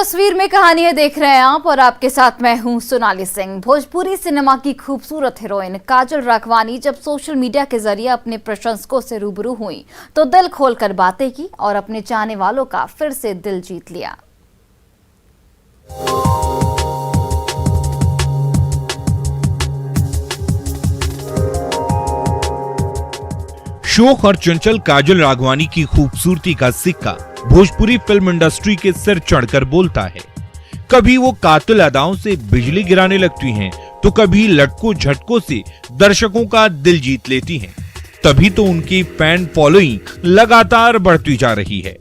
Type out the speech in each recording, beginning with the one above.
तस्वीर में कहानी है देख रहे हैं आप और आपके साथ मैं हूं सोनाली सिंह। भोजपुरी सिनेमा की खूबसूरत हीरोइन काजल राघवानी जब सोशल मीडिया के जरिए अपने प्रशंसकों से रूबरू हुई तो दिल खोलकर बातें की और अपने चाहने वालों का फिर से दिल जीत लिया। शोख और चंचल काजल राघवानी की खूबसूरती का सिक्का भोजपुरी फिल्म इंडस्ट्री के सिर चढ़कर बोलता है। कभी वो कातिल अदाओं से बिजली गिराने लगती हैं, तो कभी लटकों झटकों से दर्शकों का दिल जीत लेती हैं। तभी तो उनकी फैन फॉलोइंग लगातार बढ़ती जा रही है।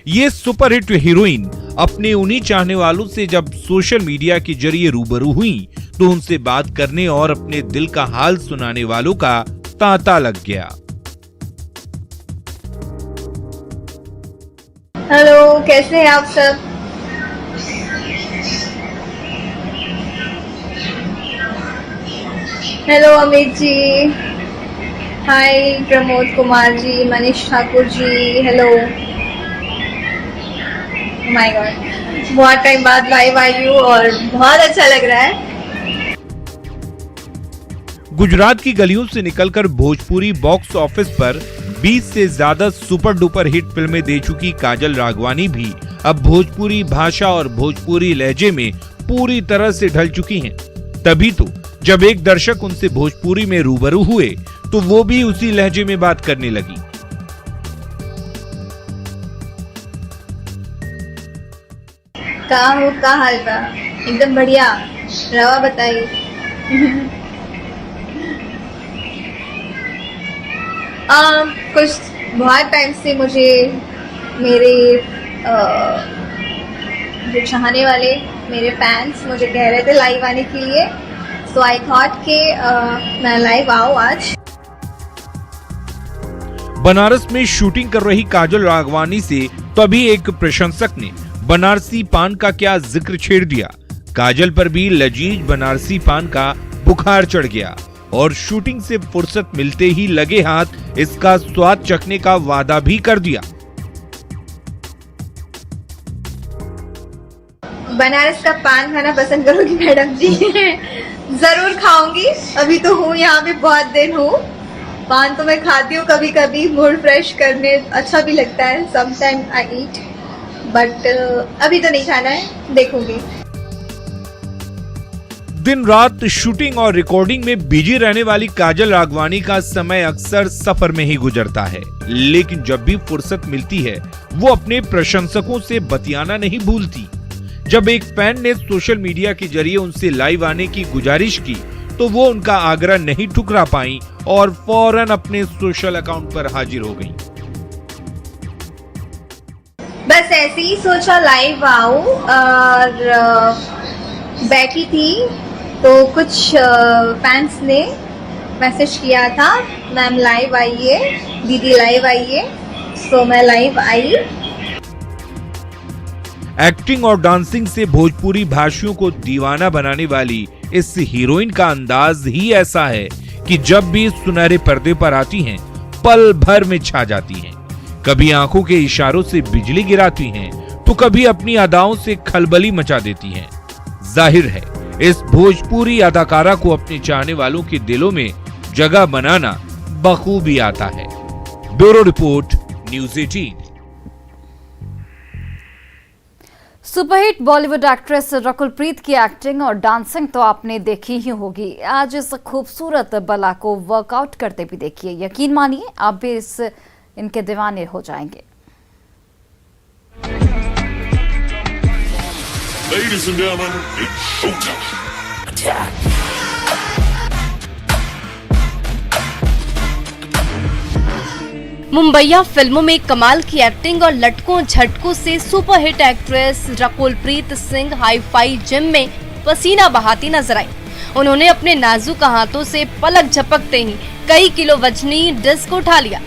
ये सुपरहिट हीरोइन अपने उन्हीं चाहने वालों से जब सोशल मीडिया के जरिए रूबरू हुई तो उनसे बात करने और अपने दिल का हाल सुनाने वालों का तांता लग गया। हेलो, कैसे हैं आप सब? Hello Amit ji, hi Pramod Kumar ji, Manish Thakur ji, hello. My God, बहुत टाइम बाद लाइव आई हूँ और बहुत अच्छा लग रहा है। गुजरात की गलियों से निकलकर भोजपुरी बॉक्स ऑफिस पर 20 से ज्यादा सुपर डुपर हिट फिल्में दे चुकी काजल राघवानी भी अब भोजपुरी भाषा और भोजपुरी लहजे में पूरी तरह से ढल चुकी हैं। तभी तो जब एक दर्शक उनसे भोजपुरी में रूबरू हुए तो वो भी उसी लहजे में बात करने लगी। का हाल बा? एकदम बढ़िया। रवा बताइए। कुछ बहुत टाइम से मुझे मेरे जो चाहने वाले मेरे फैंस मुझे कह रहे थे लाइव आने के लिए, सो आई थॉट कि मैं लाइव आऊँ आज। बनारस में शूटिंग कर रही काजल राघवानी से तभी एक प्रशंसक ने बनारसी पान का क्या जिक्र छेड़ दिया। काजल पर भी लजीज बनारसी पान का बुखार चढ़ गया और शूटिंग से फुर्सत मिलते ही लगे हाथ इसका स्वाद चखने का वादा भी कर दिया। बनारस का पान खाना पसंद करोगी मैडम जी? जरूर खाऊंगी। अभी तो हूँ यहाँ पे, बहुत दिन हूँ। पान तो मैं खाती हूँ कभी कभी, मूड फ्रेश करने अच्छा भी लगता है। समटाइम आई ईट, बट अभी तो नहीं खाना है, देखूंगी। दिन रात शूटिंग और रिकॉर्डिंग में बिजी रहने वाली काजल राघवानी का समय अक्सर सफर में ही गुजरता है, लेकिन जब भी फुर्सत मिलती है वो अपने प्रशंसकों से बतियाना नहीं भूलती। जब एक फैन ने सोशल मीडिया के जरिए उनसे लाइव आने की गुजारिश की तो वो उनका आग्रह नहीं ठुकरा पाई और फौरन अपने सोशल अकाउंट पर हाजिर हो गईं। बस ऐसे ही सोचा लाइव आऊं और बैठी थी तो कुछ फैंस ने मैसेज किया था, मैम लाइव आइए, दीदी लाइव आइए। सो मैं लाइव आई। एक्टिंग और डांसिंग से भोजपुरी भाषियों को दीवाना बनाने वाली इस हीरोइन का अंदाज ही ऐसा है कि जब भी सुनहरे पर्दे पर आती हैं, पल भर में छा जाती हैं। कभी आंखों के इशारों से बिजली गिराती हैं, तो कभी अपनी अदाओं से खलबली मचा देती हैं। जाहिर है इस भोजपुरी अदाकारा को अपने चाहने वालों के दिलों में जगह बनाना बखूबी आता है। Bureau report, news 18। Superhit Bollywood actress Rakul Preet की एक्टिंग और डांसिंग तो आपने देखी ही होगी। आज इस खूबसूरत बला को वर्कआउट करते भी देखिए। यकीन मानिए आप भी इनके दीवाने हो जाएंगे। Ladies and gentlemen, it's showtime. Attack. मुंबईया फिल्मों में कमाल की एक्टिंग और लटकों झटकों से superhit actress Rakul Preet Singh hi fi gym में पसीना बहाती नजर आई। उन्होंने अपने नाजुक हाथों से पलक झपकते ही कई किलो वजनी डिस्क उठा लिया,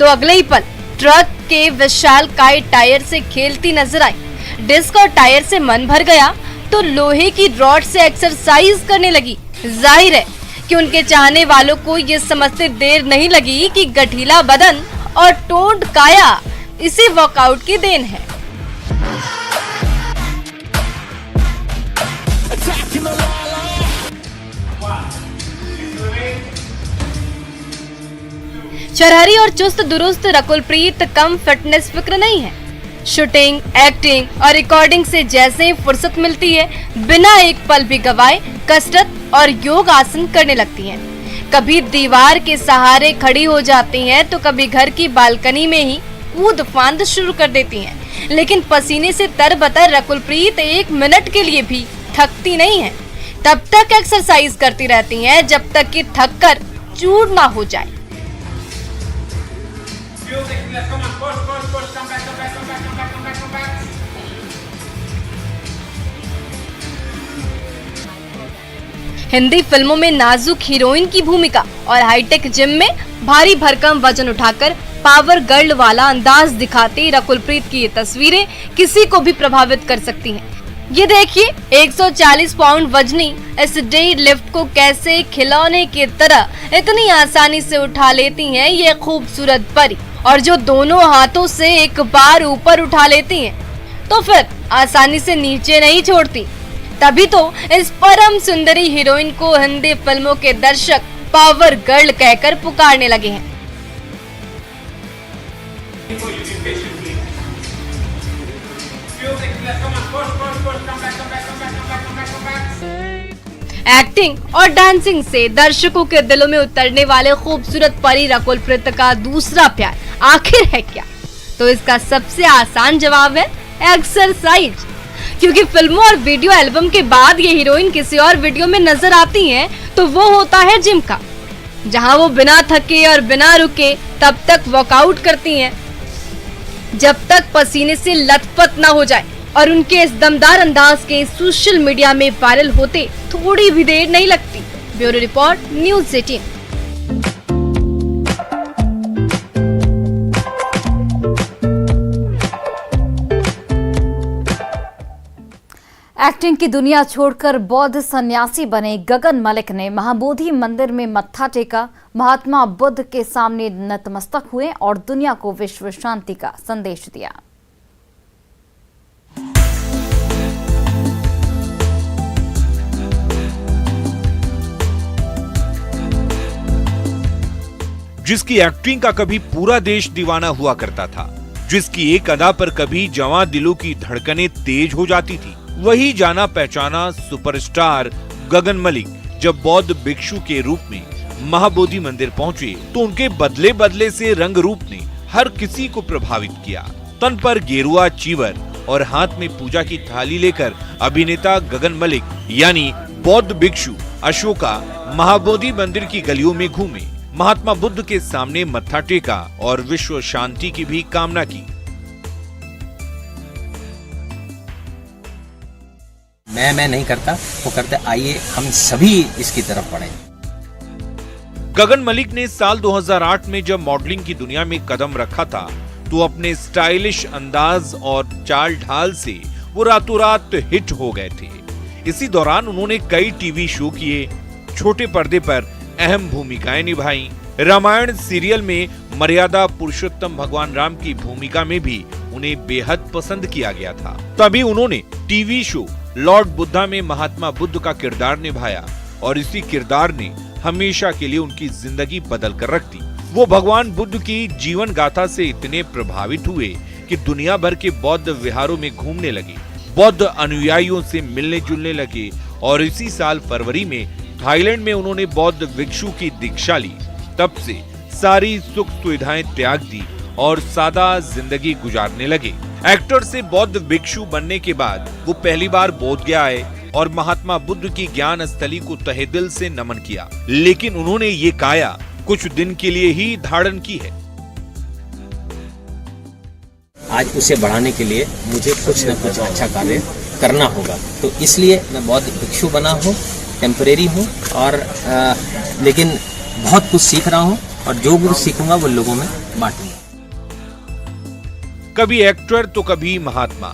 तो अगले ही पल ट्रक के विशालकाय टायर से खेलती नजर आई। डिस्क और टायर से मन भर गया तो लोहे की रॉड से एक्सरसाइज करने लगी। जाहिर है कि उनके चाहने वालों को ये समझते देर नहीं लगी कि गठीला बदन और टोन्ड काया इसी वर्कआउट की देन है। शरहरी और चुस्त दुरुस्त रकुलप्रीत कम फिटनेस फिक्र नहीं है। शूटिंग, एक्टिंग और रिकॉर्डिंग से जैसे ही फुर्सत मिलती है, बिना एक पल भी गवाए कसरत और योग आसन करने लगती हैं। कभी दीवार के सहारे खड़ी हो जाती हैं, तो कभी घर की बालकनी में ही कूद फांद शुरू कर देती हैं। लेकिन पसीने से तरबतर रकुलप्रीत एक मिनट के लिए भी थकती नहीं है। तब तक एक्सरसाइज करती रहती हैं जब तक कि थककर चूर ना हो जाए। हिंदी फिल्मों में नाजुक हीरोइन की भूमिका और हाईटेक जिम में भारी भरकम वजन उठाकर पावर गर्ल वाला अंदाज दिखाती रकुलप्रीत की ये तस्वीरें किसी को भी प्रभावित कर सकती हैं। ये देखिए 140 पाउंड वजनी इस डेड लिफ्ट को कैसे खिलौने की तरह इतनी आसानी से उठा लेती हैं ये खूबसूरत परी, और जो दोनों हाथों से एक बार ऊपर उठा लेती हैं तो फिर आसानी से नीचे नहीं छोड़ती। तभी तो इस परम सुंदरी हीरोइन को हिंदी फिल्मों के दर्शक पावर गर्ल कहकर पुकारने लगे हैं। एक्टिंग और डांसिंग से दर्शकों के दिलों में उतरने वाले खूबसूरत परी रकुलप्रीत का दूसरा प्यार आखिर है क्या? तो इसका सबसे आसान जवाब है एक्सरसाइज। क्योंकि फिल्मों और वीडियो एल्बम के बाद ये हीरोइन किसी और वीडियो में नजर आती हैं तो वो होता है जिम का, जहां वो बिना थके और बिना रुके तब तक वर्कआउट करती हैं जब तक पसीने से लथपथ ना हो जाए। और उनके इस दमदार अंदाज के सोशल मीडिया में वायरल होते थोड़ी भी देर नहीं लगती। Bureau report, news 18। एक्टिंग की दुनिया छोड़कर बौद्ध सन्यासी बने गगन मलिक ने महाबोधि मंदिर में मत्था टेका, महात्मा बुद्ध के सामने नतमस्तक हुए और दुनिया को विश्व शांति का संदेश दिया। जिसकी एक्टिंग का कभी पूरा देश दीवाना हुआ करता था, जिसकी एक अदा पर कभी जवां दिलों की धड़कनें तेज हो जाती थी, वही जाना पहचाना सुपरस्टार गगन मलिक जब बौद्ध भिक्षु के रूप में महाबोधि मंदिर पहुंचे तो उनके बदले बदले से रंग रूप ने हर किसी को प्रभावित किया। तन पर गेरुआ चीवर और हाथ में पूजा की थाली लेकर अभिनेता गगन मलिक यानी बौद्ध भिक्षु अशोका महाबोधि मंदिर की गलियों में घूमे, महात्मा बुद्ध के सामने मत्था टेका और विश्व शांति की भी कामना की। मैं नहीं करता, वो करते। आइए हम सभी इसकी तरफ बढ़ें। गगन मलिक ने साल 2008 में जब मॉडलिंग की दुनिया में कदम रखा था तो अपने स्टाइलिश अंदाज और चाल ढाल से वो रातों रात हिट हो गए थे। इसी दौरान उन्होंने कई टीवी शो किए, छोटे पर्दे पर अहम भूमिकाएं निभाई। रामायण सीरियल में मर्यादा पुरुषोत्तम भगवान राम की भूमिका में भी उन्हें बेहद पसंद किया गया था। तभी उन्होंने टीवी शो लॉर्ड बुद्धा में महात्मा बुद्ध का किरदार निभाया और इसी किरदार ने हमेशा के लिए उनकी जिंदगी बदल कर रख दी। वो भगवान बुद्ध की जीवन गाथा से इतने प्रभावित हुए कि दुनिया भर के बौद्ध विहारों में घूमने लगे, बौद्ध अनुयायियों से मिलने जुलने लगे और इसी साल फरवरी में थाईलैंड में उन्होंने बौद्ध भिक्षु की दीक्षा ली। तब से सारी सुख सुविधाएं त्याग दी और सादा जिंदगी गुजारने लगे। एक्टर से बौद्ध भिक्षु बनने के बाद वो पहली बार बोध गया आए और महात्मा बुद्ध की ज्ञान स्थली को तहे दिल से नमन किया। लेकिन उन्होंने ये काया कुछ दिन के लिए ही धारण की है। आज उसे बढ़ाने के लिए मुझे कुछ न कुछ अच्छा कार्य करना होगा, तो इसलिए मैं बौद्ध भिक्षु बना हूँ। टेम्परेरी हूँ और लेकिन बहुत कुछ सीख रहा हूँ और जो कुछ सीखूंगा वो लोगों में बांटूंगा। कभी एक्टर तो कभी महात्मा,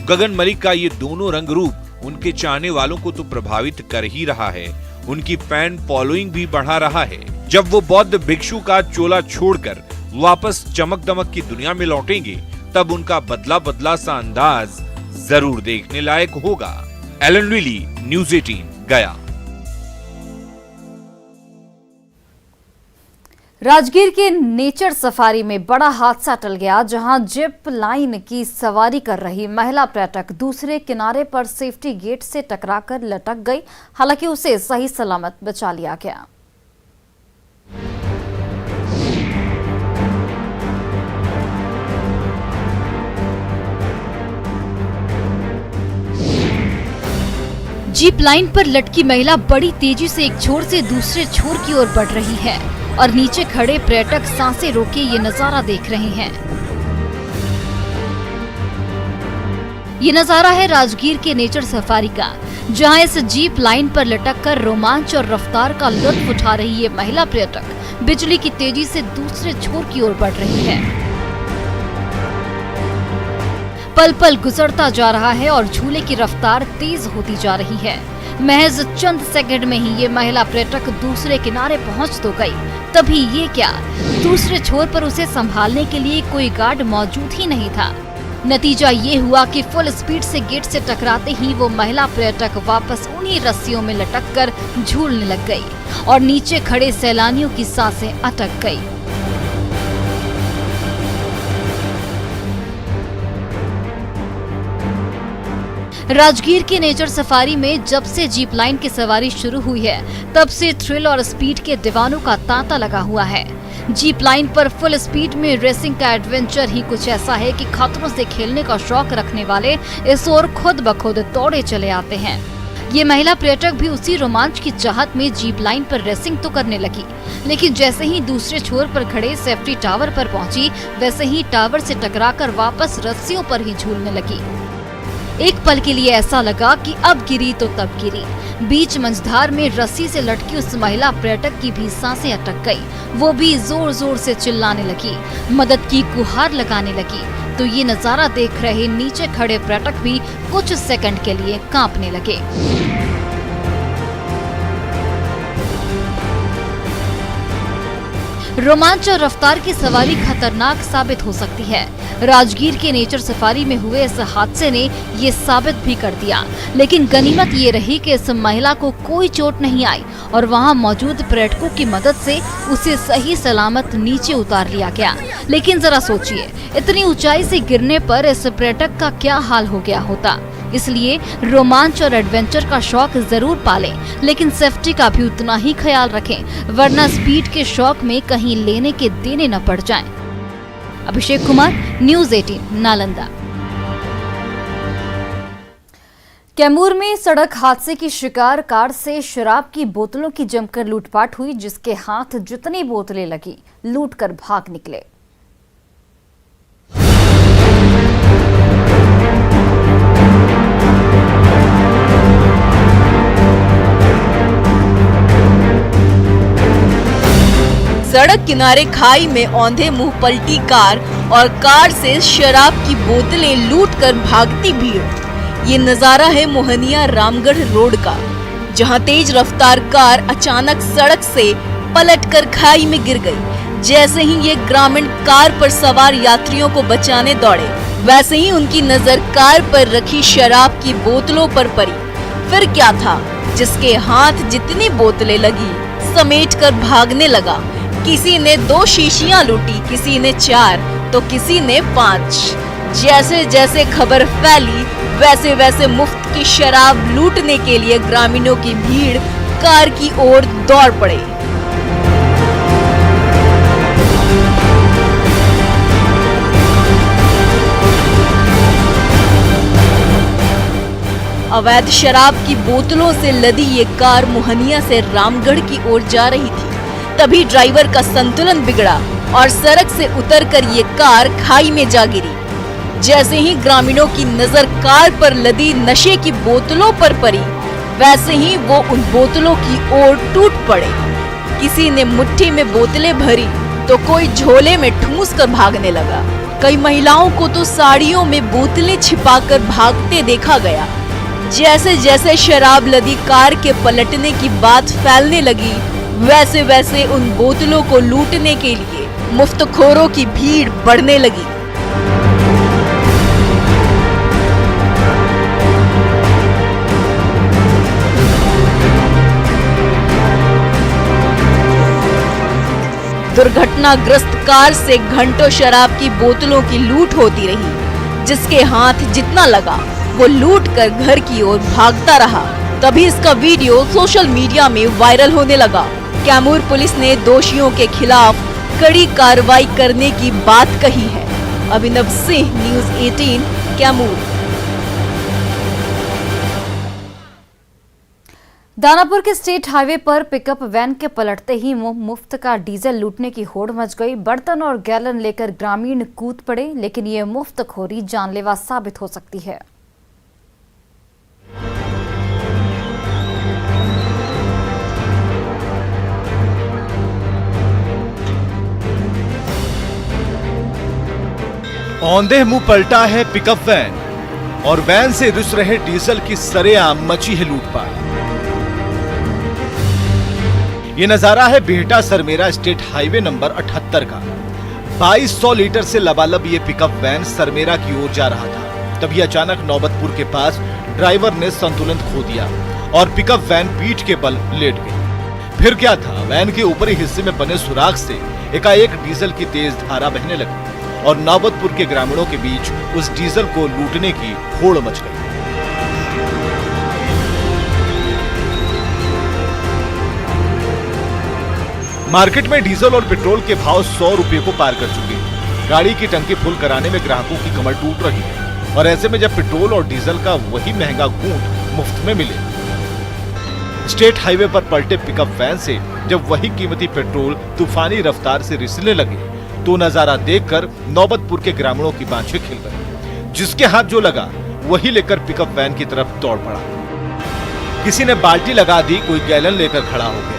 गगन मलिक का ये दोनों रंग रूप उनके चाहने वालों को तो प्रभावित कर ही रहा है, उनकी फैन फॉलोइंग भी बढ़ा रहा है। जब वो बौद्ध भिक्षु का चोला छोड़कर वापस चमक दमक की दुनिया में लौटेंगे तब उनका बदला बदला सा अंदाज जरूर देखने लायक होगा। एलन विली, न्यूज़ 18, गया। राजगीर के नेचर सफारी में बड़ा हादसा टल गया, जहां जिप लाइन की सवारी कर रही महिला पर्यटक दूसरे किनारे पर सेफ्टी गेट से टकराकर लटक गई। हालांकि उसे सही सलामत बचा लिया गया। जीप लाइन पर लटकी महिला बड़ी तेजी से एक छोर से दूसरे छोर की ओर बढ़ रही है और नीचे खड़े पर्यटक सांसें रोके ये नजारा देख रहे हैं। ये नजारा है राजगीर के नेचर सफारी का, जहां इस जीप लाइन पर लटककर रोमांच और रफ्तार का लुत्फ उठा रही ये महिला पर्यटक बिजली की तेजी से दूसरे छोर की ओर बढ़ रही है। पल पल गुजरता जा रहा है और झूले की रफ्तार तेज होती जा रही है। महज चंद सेकंड में ही ये महिला पर्यटक दूसरे किनारे पहुंच तो गई, तभी ये क्या, दूसरे छोर पर उसे संभालने के लिए कोई गार्ड मौजूद ही नहीं था। नतीजा ये हुआ कि फुल स्पीड से गेट से टकराते ही वो महिला पर्यटक वापस उन्हीं रस्सियों में लटककर झूलने लग गई और नीचे खड़े सैलानियों की सांसें अटक गई। राजगीर के नेचर सफारी में जब से जीप लाइन की सवारी शुरू हुई है, तब से थ्रिल और स्पीड के दीवानों का तांता लगा हुआ है। जीप लाइन पर फुल स्पीड में रेसिंग का एडवेंचर ही कुछ ऐसा है कि खतरों से खेलने का शौक रखने वाले इस ओर खुद ब खुद दौड़े चले आते हैं। ये महिला पर्यटक भी उसी रोमांच की चाहत में जीप लाइन पर रेसिंग तो करने लगी, लेकिन जैसे ही दूसरे छोर पर खड़े सेफ्टी टावर पर पहुंची, वैसे ही टावर से टकराकर वापस रस्सियों पर ही झूलने लगी। एक पल के लिए ऐसा लगा कि अब गिरी तो तब गिरी। बीच मंझधार में रस्सी से लटकी उस महिला पर्यटक की भी सांसें अटक गई। वो भी जोर जोर से चिल्लाने लगी, मदद की गुहार लगाने लगी। तो ये नजारा देख रहे नीचे खड़े पर्यटक भी कुछ सेकंड के लिए कांपने लगे। रोमांच और रफ्तार की सवारी खतरनाक साबित हो सकती है। राजगीर के नेचर सफारी में हुए इस हादसे ने ये साबित भी कर दिया, लेकिन गनीमत ये रही कि इस महिला को कोई चोट नहीं आई और वहां मौजूद पर्यटकों की मदद से उसे सही सलामत नीचे उतार लिया गया। लेकिन जरा सोचिए, इतनी ऊंचाई से गिरने पर इस पर्यटक का क्या हाल हो गया होता। इसलिए रोमांच और एडवेंचर का शौक जरूर पालें, लेकिन सेफ्टी का भी उतना ही ख्याल रखें, वरना स्पीड के शौक में कहीं लेने के देने न पड़ जाएं। अभिषेक कुमार, न्यूज़ 18 नालंदा। कैमूर में सड़क हादसे की शिकार कार से शराब की बोतलों की जमकर लूटपाट हुई, जिसके हाथ जितनी बोतलें लगी लूटकर भाग निकले। सड़क किनारे खाई में औंधे मुंह पलटी कार और कार से शराब की बोतलें लूटकर भागती भीड़। ये नजारा है मोहनिया रामगढ़ रोड का, जहां तेज रफ्तार कार अचानक सड़क से पलटकर खाई में गिर गई। जैसे ही ये ग्रामीण कार पर सवार यात्रियों को बचाने दौड़े, वैसे ही उनकी नजर कार पर रखी शराब की बोतलों पर पड़ी। फिर क्या था, जिसके हाथ जितनी बोतलें लगी समेटकर भागने लगा। किसी ने 2 शीशियां लूटी, किसी ने 4 तो किसी ने 5। जैसे जैसे खबर फैली, वैसे वैसे मुफ्त की शराब लूटने के लिए ग्रामीणों की भीड़ कार की ओर दौड़ पड़े। अवैध शराब की बोतलों से लदी ये कार मोहनिया से रामगढ़ की ओर जा रही थी। तभी ड्राइवर का संतुलन बिगड़ा और सड़क से उतरकर ये कार खाई में जा गिरी। जैसे ही ग्रामीणों की नजर कार पर लदी नशे की बोतलों पर पड़ी, वैसे ही वो उन बोतलों की ओर टूट पड़े। किसी ने मुट्ठी में बोतलें भरी तो कोई झोले में ठूंस कर भागने लगा। कई महिलाओं को तो साड़ियों में बोतलें छिपाकर भागते देखा गया। जैसे जैसे शराब लदी कार के पलटने की बात फैलने लगी, वैसे वैसे उन बोतलों को लूटने के लिए मुफ्तखोरों की भीड़ बढ़ने लगी। दुर्घटनाग्रस्त कार से घंटों शराब की बोतलों की लूट होती रही। जिसके हाथ जितना लगा वो लूट कर घर की ओर भागता रहा। तभी इसका वीडियो सोशल मीडिया में वायरल होने लगा। कैमूर पुलिस ने दोषियों के खिलाफ कड़ी कार्रवाई करने की बात कही है। अभिनव सिंह, न्यूज़ 18, कैमूर। दानापुर के स्टेट हाईवे पर पिकअप वैन के पलटते ही मुफ्त का डीजल लूटने की होड़ मच गई। बर्तन और गैलन लेकर ग्रामीण कूद पड़े, लेकिन ये मुफ्तखोरी जानलेवा साबित हो सकती है। औंधे मुंह पलटा है पिकअप वैन और वैन से रिस रहे डीजल की सरेआम मची है लूटपाट। ये नजारा है Bihta Sarmera state highway number 78 का। 2200 लीटर से लबालब ये पिकअप वैन सरमेरा की ओर जा रहा था। तभी अचानक नौबतपुर के पास ड्राइवर ने संतुलन खो दिया और पिकअप वैन पीठ के बल लेट गई। फिर क्या था, वैन के ऊपरी हिस्से में बने सुराख से एकाएक डीजल की तेज धारा बहने लगी और नौबतपुर के ग्रामीणों के बीच उस डीजल को लूटने की होड़ मच गई। मार्केट में डीजल और पेट्रोल के भाव 100 रुपए को पार कर चुके हैं। गाड़ी की टंकी फुल कराने में ग्राहकों की कमर टूट रही है और ऐसे में जब पेट्रोल और डीजल का वही महंगा घूंट मुफ्त में मिले। स्टेट हाईवे पर पलटे पिकअप वैन से जब वही कीमती पेट्रोल तूफानी रफ्तार से रिसने लगे तो नजारा देखकर नौबतपुर के ग्रामीणों की बांछें खिल गई। जिसके हाथ जो लगा वही लेकर पिकअप वैन की तरफ दौड़ पड़ा। किसी ने बाल्टी लगा दी, कोई गैलन लेकर खड़ा हो गया।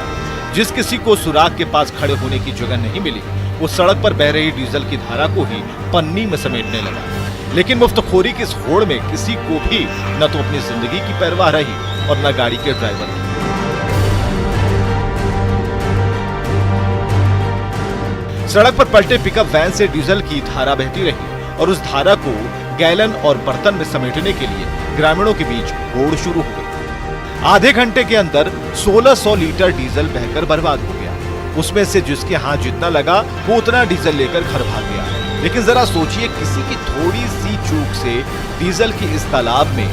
जिस किसी को सुराख के पास खड़े होने की जगह नहीं मिली वो सड़क पर बह रही डीजल की धारा को ही पन्नी में समेटने लगा। लेकिन मुफ्तखोरी की इस होड़ में किसी को भी न तो अपनी जिंदगी की परवाह रही और न गाड़ी के ड्राइवर की। सड़क पर पलटे पिकअप वैन से डीजल की धारा बहती रही और उस धारा को गैलन और बर्तन में समेटने के लिए ग्रामीणों के बीच होड़ शुरू हो गई। आधे घंटे के अंदर 1600 लीटर डीजल बहकर बर्बाद हो गया। उसमें से जिसके हाथ जितना लगा वो उतना डीजल लेकर घर भाग गया। लेकिन जरा सोचिए, किसी की थोड़ी सी चूक से डीजल की इस तालाब में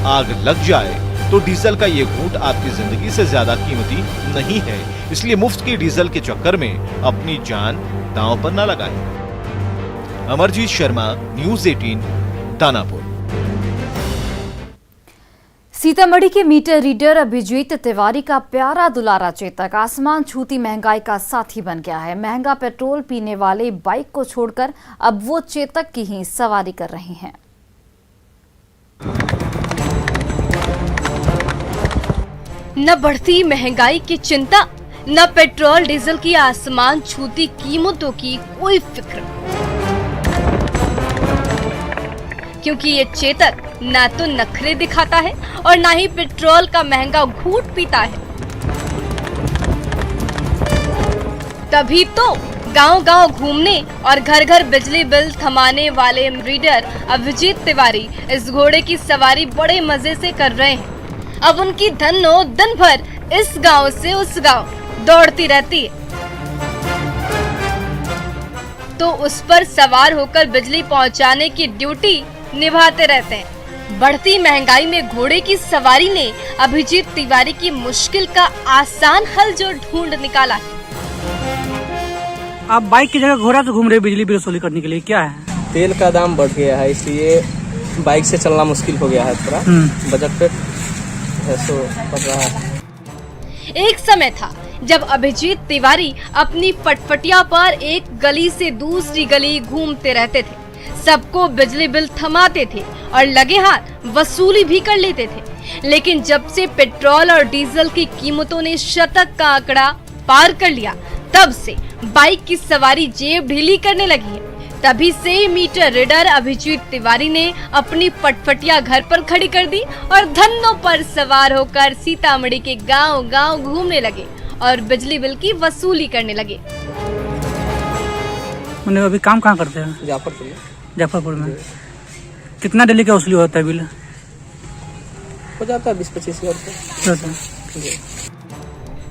आग लग जाए तो डीजल का ये घूंट आपकी जिंदगी से ज्यादा कीमती नहीं है। इसलिए मुफ्त की डीजल के चक्कर में अपनी जान दांव पर न लगाएं। अमरजीत शर्मा, न्यूज़ 18, दानापुर। सीतामढ़ी के मीटर रीडर अभिजीत तिवारी का प्यारा दुलारा चेतक आसमान छूती महंगाई का साथी बन गया है। महंगा पेट्रोल पीने वाले बाइक को छोड़कर अब वो चेतक की ही सवारी कर रहे हैं। न बढ़ती महंगाई की चिंता, न पेट्रोल डीजल की आसमान छूती कीमतों की कोई फिक्र, क्योंकि ये चेतक ना तो नखरे दिखाता है और ना ही पेट्रोल का महंगा घूंट पीता है। तभी तो गांव-गांव घूमने और घर घर बिजली बिल थमाने वाले रीडर अभिजीत तिवारी इस घोड़े की सवारी बड़े मजे से कर रहे हैं। अब उनकी धन्नो दिन भर इस गांव से उस गांव दौड़ती रहती है, तो उस पर सवार होकर बिजली पहुंचाने की ड्यूटी निभाते रहते हैं। बढ़ती महंगाई में घोड़े की सवारी ने अभिजीत तिवारी की मुश्किल का आसान हल जो ढूंढ निकाला है। आप बाइक की जगह घोड़ा से घूम रहे बिजली बिल वसूली करने के लिए, क्या है? तेल का दाम बढ़ गया है, इसलिए बाइक से चलना मुश्किल हो गया है। थोड़ा बजट पे ऐसा पड़ रहा है। एक समय था जब अभिजीत तिवारी अपनी फटफटिया पर एक गली से दूसरी गली घूमते रहते थे, सबको बिजली बिल थमाते थे और लगे हाथ वसूली भी कर लेते थे। लेकिन जब से पेट्रोल और डीजल की कीमतों ने शतक का आंकड़ा पार कर लिया, तब से बाइक की सवारी जेब ढीली करने लगी है। तभी से मीटर रीडर अभिजीत तिवारी ने अपनी फटफटिया घर पर खड़ी कर दी और धन्नों पर सवार होकर सीतामढ़ी के गांव-गांव घूमने लगे और बिजली बिल की वसूली करने लगे। मैंने अभी काम कहाँ करते हैं? जाफरपुर में। कितना डेली का वसूली होता है बिल? हो जाता है 20-25 हज़ार।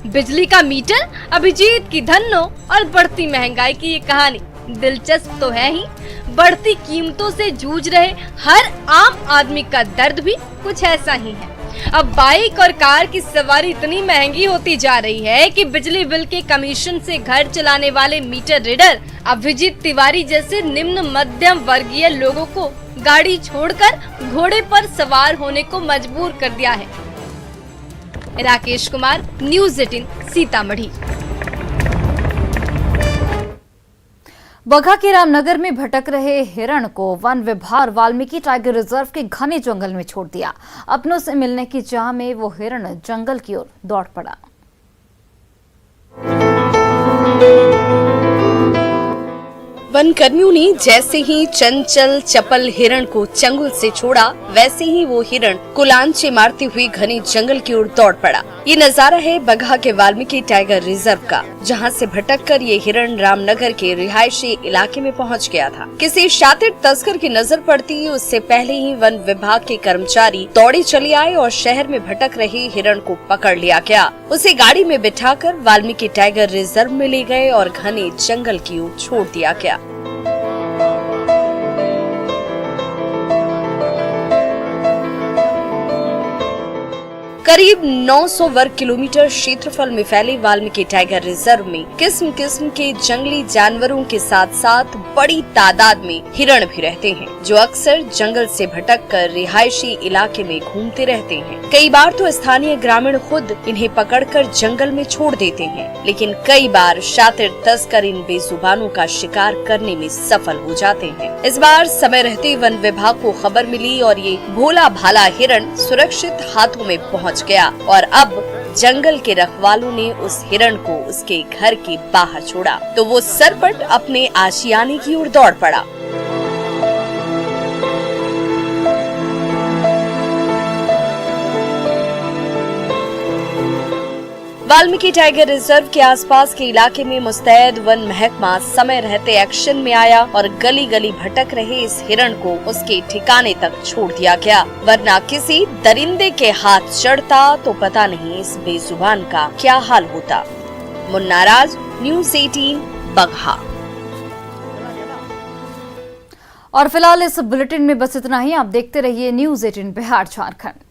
बिजली का मीटर, अभिजीत की धन्नो और बढ़ती महंगाई की ये कहानी दिलचस्प तो है ही, बढ़ती कीमतों से जूझ रहे हर आम आदमी का दर्द भी कुछ ऐसा ही है। अब बाइक और कार की सवारी इतनी महंगी होती जा रही है कि बिजली बिल के कमीशन से घर चलाने वाले मीटर रीडर अभिजीत तिवारी जैसे निम्न मध्यम वर्गीय लोगों को गाड़ी छोड़कर घोड़े पर सवार होने को मजबूर कर दिया है। राकेश कुमार, न्यूज़ 18 सीतामढ़ी। बगहा के रामनगर में भटक रहे हिरण को वन विभाग वाल्मीकि टाइगर रिजर्व के घने जंगल में छोड़ दिया। अपनों से मिलने की चाह में वो हिरण जंगल की ओर दौड़ पड़ा। वन कर्मियों ने जैसे ही चंचल चपल हिरण को चंगुल से छोड़ा, वैसे ही वो हिरण कुलांचे मारते हुए घने जंगल की ओर दौड़ पड़ा। ये नजारा है बगहा के वाल्मीकि टाइगर रिजर्व का, जहां से भटककर ये हिरण रामनगर के रिहायशी इलाके में पहुंच गया था। किसी शातिर तस्कर की नजर पड़ती उससे पहले ही वन विभाग के कर्मचारी दौड़े चले आए और शहर में भटक रहे हिरण को पकड़ लिया गया। उसे गाड़ी में बिठाकर वाल्मीकि टाइगर रिजर्व में ले गए और घने जंगल की ओर छोड़ दिया गया। करीब 900 वर्ग किलोमीटर क्षेत्रफल में फैले वाल्मीकि टाइगर रिजर्व में किस्म किस्म के जंगली जानवरों के साथ साथ बड़ी तादाद में हिरण भी रहते हैं, जो अक्सर जंगल से भटककर रिहायशी इलाके में घूमते रहते हैं। कई बार तो स्थानीय ग्रामीण खुद इन्हें पकड़कर जंगल में छोड़ देते हैं, लेकिन कई बार शातिर तस्कर इन बेजुबानों का शिकार करने में सफल हो जाते हैं। इस बार समय रहते वन विभाग को खबर मिली और ये भोला भाला हिरण सुरक्षित हाथों में पहुंच गया और अब जंगल के रखवालों ने उस हिरण को उसके घर के बाहर छोड़ा तो वो सरपट अपने आशियाने की ओर दौड़ पड़ा। वाल्मीकि टाइगर रिजर्व के आसपास के इलाके में मुस्तैद वन महकमा समय रहते एक्शन में आया और गली गली भटक रहे इस हिरण को उसके ठिकाने तक छोड़ दिया गया, वरना किसी दरिंदे के हाथ चढ़ता तो पता नहीं इस बेजुबान का क्या हाल होता। मुन्ना राज, न्यूज़ 18 बगहा। और फिलहाल इस बुलेटिन में बस इतना ही। आप देखते रहिए न्यूज़ 18 बिहार झारखंड।